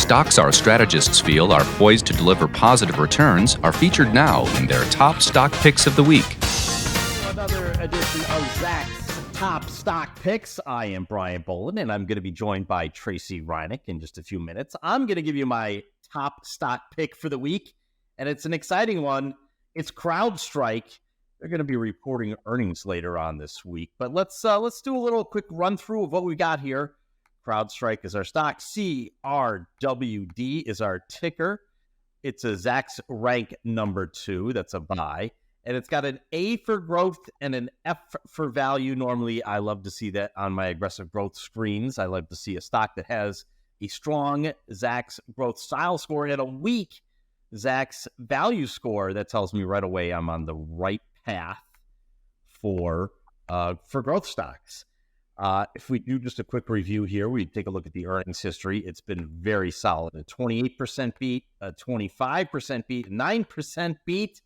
Stocks our strategists feel are poised to deliver positive returns are featured now in their top stock picks of the week. Another edition of Zacks Top Stock Picks. I am Brian Boland, and I'm going to be joined by Tracy Reinick in just a few minutes. I'm going to give you my top stock pick for the week, and it's an exciting one. It's CrowdStrike. They're going to be reporting earnings later on this week, but let's do a little quick run through of what we got here. CrowdStrike is our stock. CRWD is our ticker. It's a Zacks rank number 2. That's a buy. And it's got an A for growth and an F for value. Normally, I love to see that on my aggressive growth screens. I love to see a stock that has a strong Zacks growth style score and a weak Zacks value score. That tells me right away I'm on the right path for growth stocks. If we do just a quick review here, we take a look at the earnings history. It's been very solid. A 28% beat, a 25% beat, 9% beat,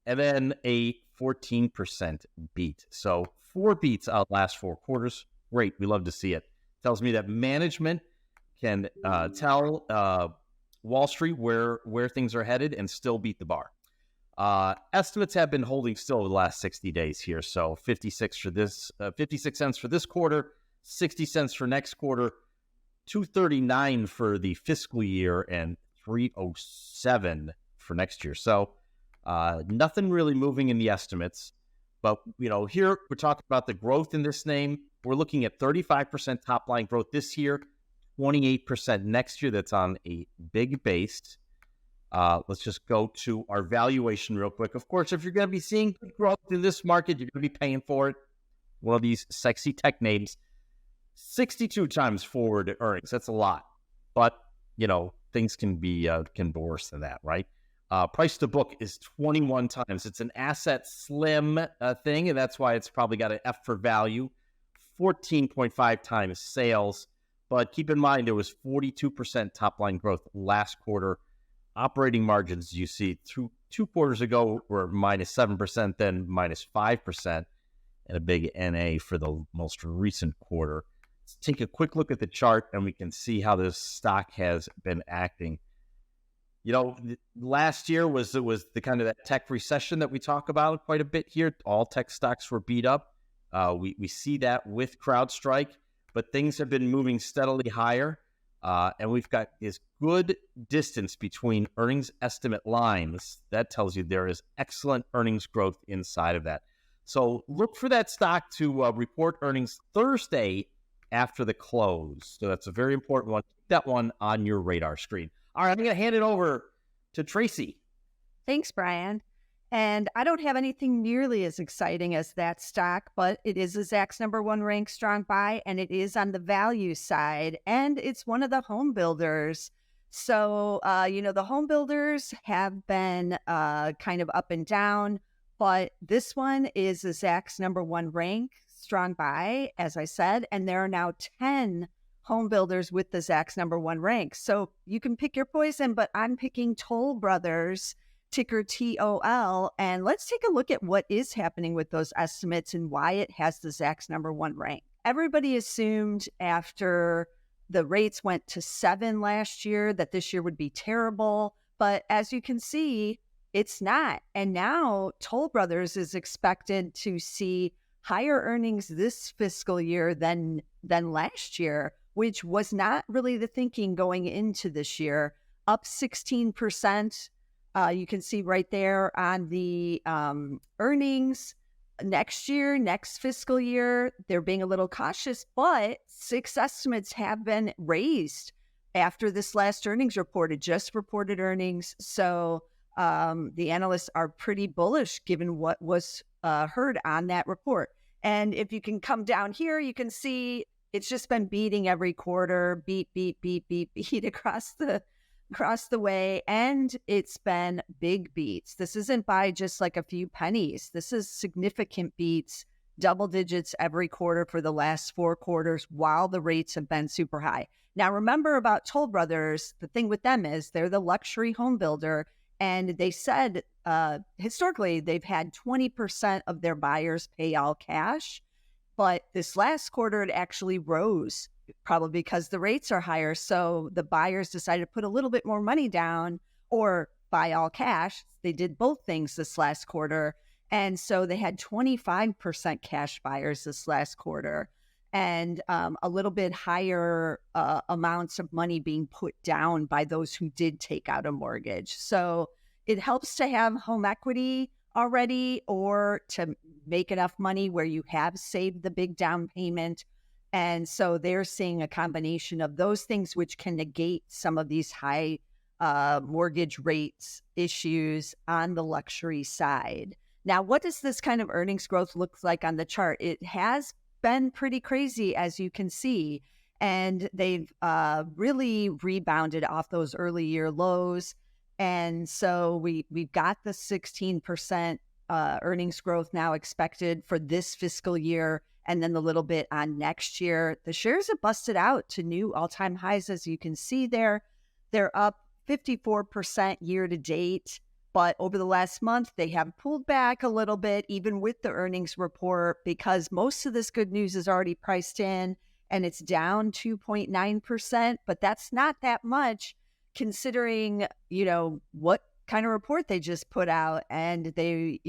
and then a 14% beat. So 4 beats out last 4 quarters. Great. We love to see it. Tells me that management can tell Wall Street where things are headed and still beat the bar. Estimates have been holding still over the last 60 days here. So 56 cents for this quarter, 60 cents for next quarter, 239 for the fiscal year, and 307 for next year. So nothing really moving in the estimates. But, here we're talking about the growth in this name. We're looking at 35% top line growth this year, 28% next year. That's on a big base. Let's just go to our valuation real quick. Of course, if you're going to be seeing growth in this market, you're going to be paying for it. One of these sexy tech names, 62 times forward earnings. That's a lot. But, things can be worse than that, right? Price to book is 21 times. It's an asset slim thing, and that's why it's probably got an F for value. 14.5 times sales. But keep in mind, there was 42% top line growth last quarter. Operating margins, you see, through 2 quarters ago were minus 7%, then minus 5%, and a big NA for the most recent quarter. Let's take a quick look at the chart, and we can see how this stock has been acting. Last year was the kind of that tech recession that we talk about quite a bit here. All tech stocks were beat up. We see that with CrowdStrike, but things have been moving steadily higher. And we've got this good distance between earnings estimate lines. That tells you there is excellent earnings growth inside of that. So look for that stock to report earnings Thursday after the close. So that's a very important one. Keep that one on your radar screen. All right, I'm going to hand it over to Tracy. Thanks, Brian. And I don't have anything nearly as exciting as that stock, but it is a Zacks number 1 ranked strong buy, and it is on the value side, and it's one of the home builders. So, the home builders have been kind of up and down, but this one is a Zacks number 1 rank strong buy, as I said, and there are now 10 home builders with the Zacks number 1 rank. So you can pick your poison, but I'm picking Toll Brothers, ticker TOL, and let's take a look at what is happening with those estimates and why it has the Zacks number 1 rank. Everybody assumed after the rates went to 7 last year that this year would be terrible, but as you can see, it's not. And now Toll Brothers is expected to see higher earnings this fiscal year than last year, which was not really the thinking going into this year, up 16%. You can see right there on the earnings next fiscal year, they're being a little cautious, but 6 estimates have been raised after this last earnings report. It just reported earnings. So the analysts are pretty bullish given what was heard on that report. And if you can come down here, you can see it's just been beating every quarter, beat across the way, and it's been big beats. This isn't by just like a few pennies. This is significant beats, double digits every quarter for the last 4 quarters while the rates have been super high. Now, remember about Toll Brothers, the thing with them is they're the luxury home builder, and they said historically they've had 20% of their buyers pay all cash. But this last quarter, it actually rose probably because the rates are higher. So the buyers decided to put a little bit more money down or buy all cash. They did both things this last quarter. And so they had 25% cash buyers this last quarter, and a little bit higher amounts of money being put down by those who did take out a mortgage. So it helps to have home equity already, or to make enough money where you have saved the big down payment. And so they're seeing a combination of those things, which can negate some of these high mortgage rates issues on the luxury side. Now, what does this kind of earnings growth look like on the chart? It has been pretty crazy, as you can see, and they've really rebounded off those early year lows. And so we've got the 16% earnings growth now expected for this fiscal year, and then the little bit on next year. The shares have busted out to new all-time highs, as you can see there. They're up 54% year to date. But over the last month, they have pulled back a little bit, even with the earnings report, because most of this good news is already priced in, and it's down 2.9%. But that's not that much considering, what kind of report they just put out. And they,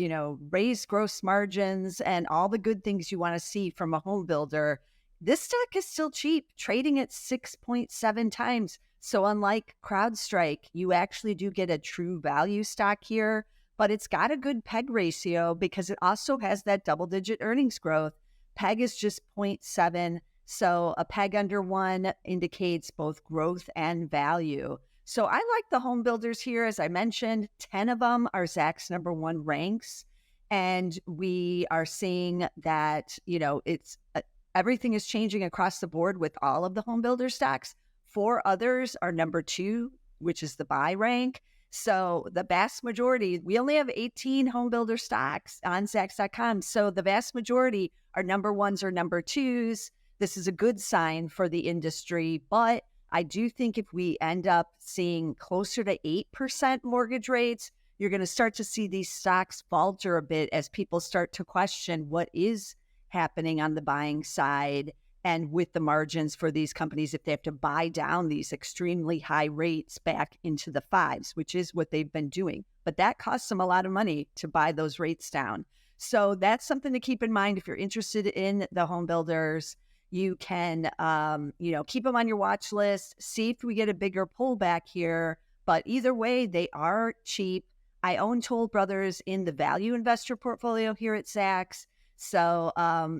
raised gross margins and all the good things you want to see from a home builder. This stock is still cheap, trading at 6.7 times. So unlike Crowdstrike, you actually do get a true value stock here, but it's got a good PEG ratio because it also has that double-digit earnings growth. PEG is just 0.7, so a PEG under 1 indicates both growth and value. So I like the home builders here. As I mentioned, 10 of them are Zacks #1 ranks, and we are seeing that, it's everything is changing across the board with all of the home builder stocks. 4 others are #2, which is the buy rank. So the vast majority, we only have 18 home builder stocks on Zacks.com. So the vast majority are #1s or #2s. This is a good sign for the industry. But I do think if we end up seeing closer to 8% mortgage rates, you're going to start to see these stocks falter a bit as people start to question what is happening on the buying side. And with the margins for these companies, if they have to buy down these extremely high rates back into the 5s, which is what they've been doing. But that costs them a lot of money to buy those rates down. So that's something to keep in mind. If you're interested in the home builders, you can, keep them on your watch list, see if we get a bigger pullback here. But either way, they are cheap. I own Toll Brothers in the value investor portfolio here at Zacks. So,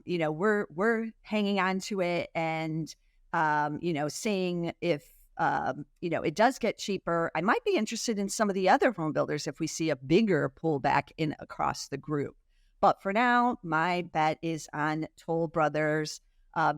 we're hanging on to it and, seeing if, it does get cheaper. I might be interested in some of the other home builders if we see a bigger pullback in across the group. But for now, my bet is on Toll Brothers.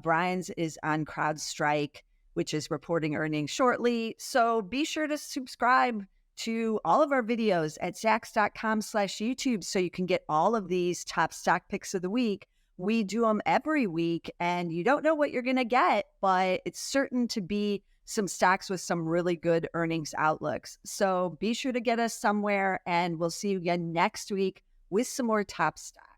Brian's is on CrowdStrike, which is reporting earnings shortly. So be sure to subscribe to all of our videos at Zacks.com/YouTube so you can get all of these top stock picks of the week. We do them every week, and you don't know what you're going to get, but it's certain to be some stocks with some really good earnings outlooks. So be sure to get us somewhere, and we'll see you again next week with some more top stocks.